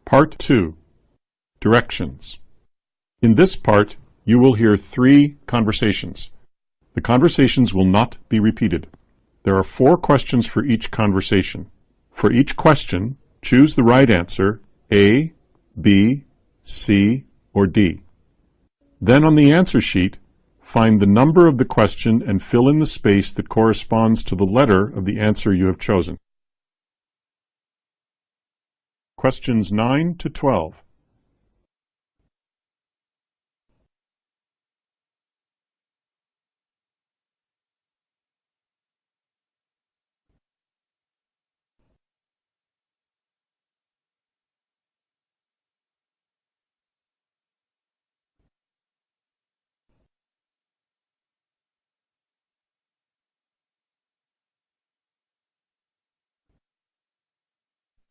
Part 2. Directions. In this part, you will hear 3 conversations. The conversations will not be repeated. There are 4 questions for each conversation. For each question, choose the right answer, A, B, C, or D. Then on the answer sheet, find the number of the question and fill in the space that corresponds to the letter of the answer you have chosen. Questions 9 to 12.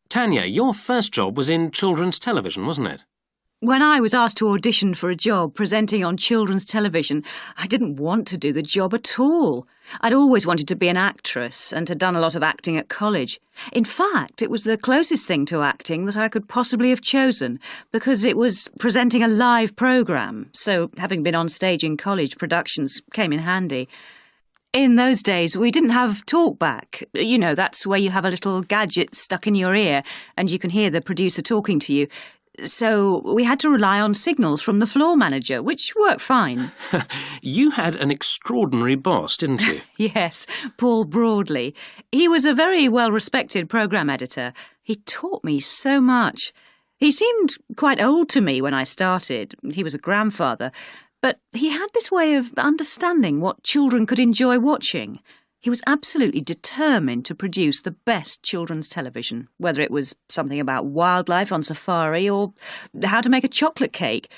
Tanya, your first job was in children's television, wasn't it? When I was asked to audition for a job presenting on children's television, I didn't want to do the job at all. I'd always wanted to be an actress and had done a lot of acting at college. In fact, it was the closest thing to acting that I could possibly have chosen, because it was presenting a live programme, so having been on stage in college productions came in handy. In those days, we didn't have talkback. You know, that's where you have a little gadget stuck in your ear and you can hear the producer talking to you. So we had to rely on signals from the floor manager, which worked fine. You had an extraordinary boss, didn't you? Yes, Paul Broadley. He was a very well-respected programme editor. He taught me so much. He seemed quite old to me when I started. He was a grandfather. But he had this way of understanding what children could enjoy watching. He was absolutely determined to produce the best children's television, whether it was something about wildlife on safari or how to make a chocolate cake.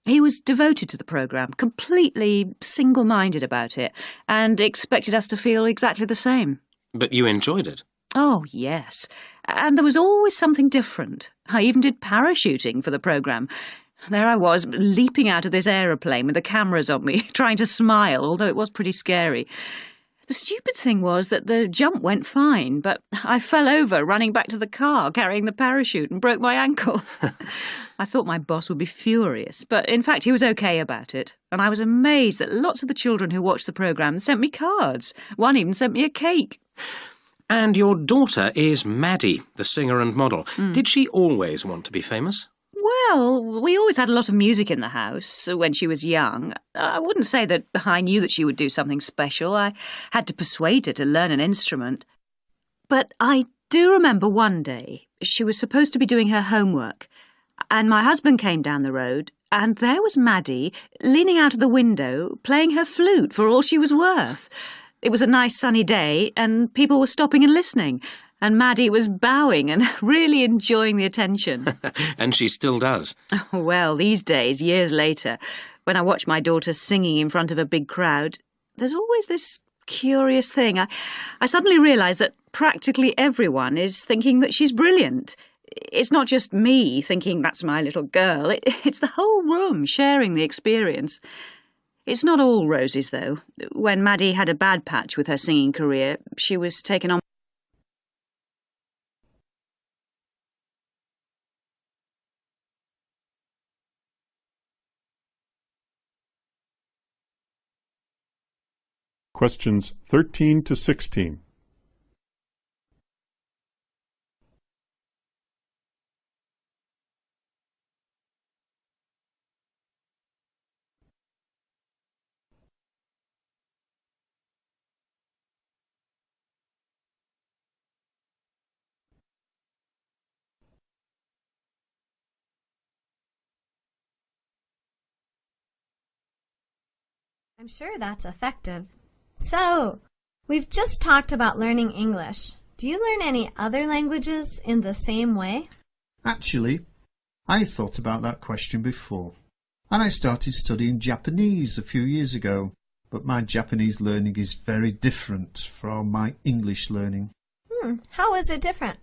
He was devoted to the programme, completely single-minded about it, and expected us to feel exactly the same. But you enjoyed it. Oh, yes. And there was always something different. I even did parachuting for the programme. There I was, leaping out of this aeroplane with the cameras on me, trying to smile, although it was pretty scary. The stupid thing was that the jump went fine, but I fell over running back to the car carrying the parachute and broke my ankle. I thought my boss would be furious, but in fact he was okay about it. And I was amazed that lots of the children who watched the programme sent me cards. One even sent me a cake. And your daughter is Maddie, the singer and model. Did she always want to be famous? Well, we always had a lot of music in the house when she was young. I wouldn't say that I knew that she would do something special. I had to persuade her to learn an instrument. But I do remember one day she was supposed to be doing her homework, and my husband came down the road, and there was Maddie leaning out of the window playing her flute for all she was worth. It was a nice sunny day, and people were stopping and listening. And Maddie was bowing and really enjoying the attention. And she still does. Oh, well, these days, years later, when I watch my daughter singing in front of a big crowd, there's always this curious thing. I suddenly realise that practically everyone is thinking that she's brilliant. It's not just me thinking that's my little girl. It's the whole room sharing the experience. It's not all roses, though. When Maddie had a bad patch with her singing career, she was taken on. Questions 13 to 16. I'm sure that's effective. So, we've just talked about learning English. Do you learn any other languages in the same way? Actually, I thought about that question before, and I started studying Japanese a few years ago, but my Japanese learning is very different from my English learning. How is it different?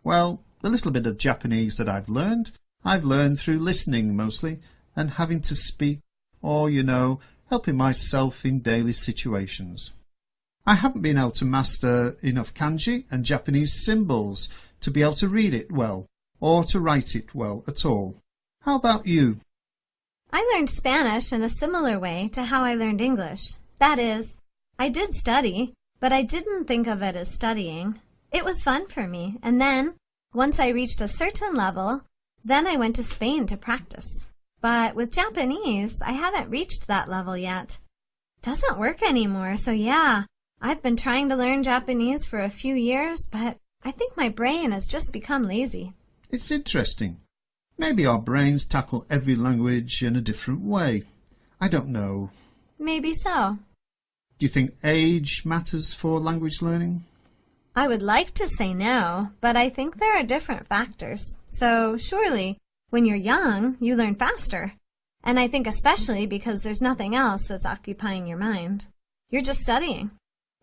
Well, the little bit of Japanese that I've learned through listening mostly, and having to speak, or, helping myself in daily situations. I haven't been able to master enough kanji and Japanese symbols to be able to read it well, or to write it well at all. How about you? I learned Spanish in a similar way to how I learned English. That is, I did study, but I didn't think of it as studying. It was fun for me, and then, once I reached a certain level, then I went to Spain to practice. But with Japanese, I haven't reached that level yet. Doesn't work anymore, so yeah, I've been trying to learn Japanese for a few years, but I think my brain has just become lazy. It's interesting. Maybe our brains tackle every language in a different way. I don't know. Maybe so. Do you think age matters for language learning? I would like to say no, but I think there are different factors. So surely, when you're young, you learn faster. And I think especially because there's nothing else that's occupying your mind. You're just studying.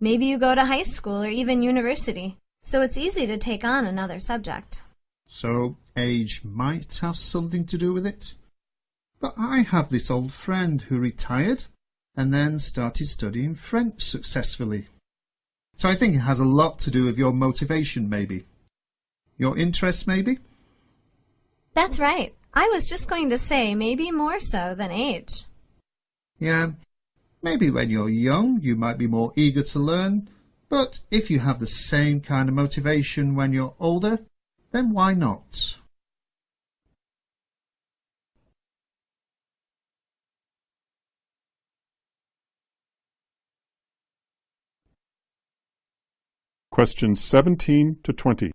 Maybe you go to high school or even university, so it's easy to take on another subject. So age might have something to do with it. But I have this old friend who retired and then started studying French successfully. So I think it has a lot to do with your motivation, maybe. Your interests, maybe? That's right. I was just going to say maybe more so than age. Yeah, maybe when you're young you might be more eager to learn, but if you have the same kind of motivation when you're older, then why not? Questions 17 to 20.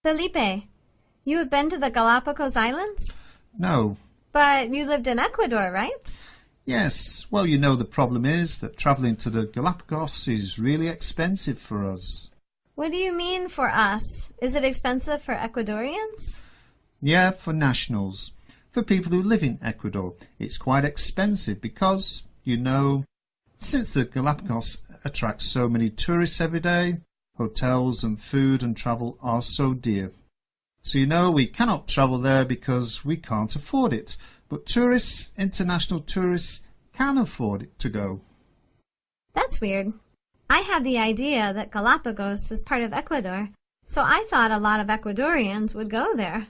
Felipe, you have been to the Galapagos Islands? No. But you lived in Ecuador, right? Yes, well, you know the problem is that travelling to the Galapagos is really expensive for us. What do you mean for us? Is it expensive for Ecuadorians? Yeah, for nationals. For people who live in Ecuador, it's quite expensive because, you know, since the Galapagos attracts so many tourists every day, hotels and food and travel are so dear. So you know we cannot travel there because we can't afford it. But tourists, international tourists, can afford it to go. That's weird. I had the idea that Galapagos is part of Ecuador, so I thought a lot of Ecuadorians would go there.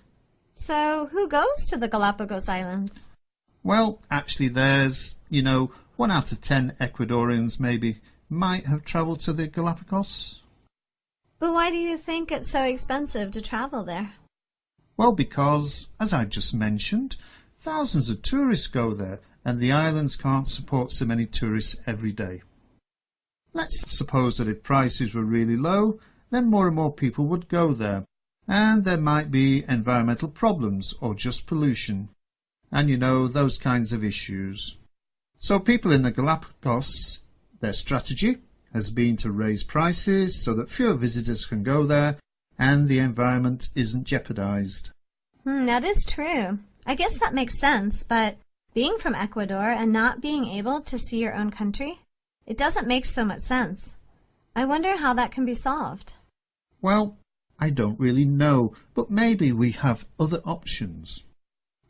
So who goes to the Galapagos Islands? Well, actually there's, 1 out of 10 Ecuadorians maybe might have travelled to the Galapagos. But why do you think it's so expensive to travel there? Well, because, as I just mentioned, thousands of tourists go there, and the islands can't support so many tourists every day. Let's suppose that if prices were really low, then more and more people would go there, and there might be environmental problems or just pollution, and those kinds of issues. So people in the Galapagos, their strategy has been to raise prices so that fewer visitors can go there and the environment isn't jeopardized. That is true. I guess that makes sense, but being from Ecuador and not being able to see your own country, it doesn't make so much sense. I wonder how that can be solved. Well, I don't really know, but maybe we have other options.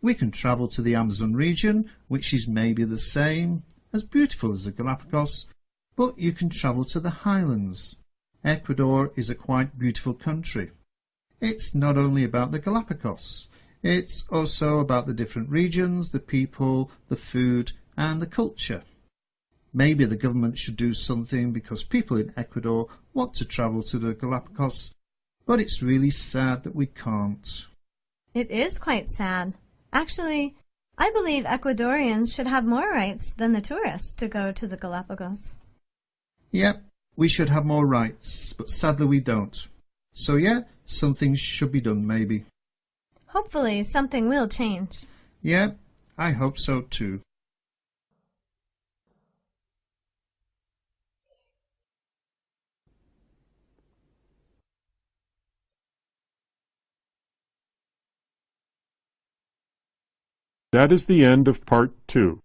We can travel to the Amazon region, which is maybe the same, as beautiful as the Galapagos, but you can travel to the highlands. Ecuador is a quite beautiful country. It's not only about the Galapagos, it's also about the different regions, the people, the food and the culture. Maybe the government should do something because people in Ecuador want to travel to the Galapagos, but it's really sad that we can't. It is quite sad. Actually, I believe Ecuadorians should have more rights than the tourists to go to the Galapagos. Yep, we should have more rights, but sadly we don't. So yeah, something should be done maybe. Hopefully something will change. Yeah, I hope so too. That is the end of Part 2.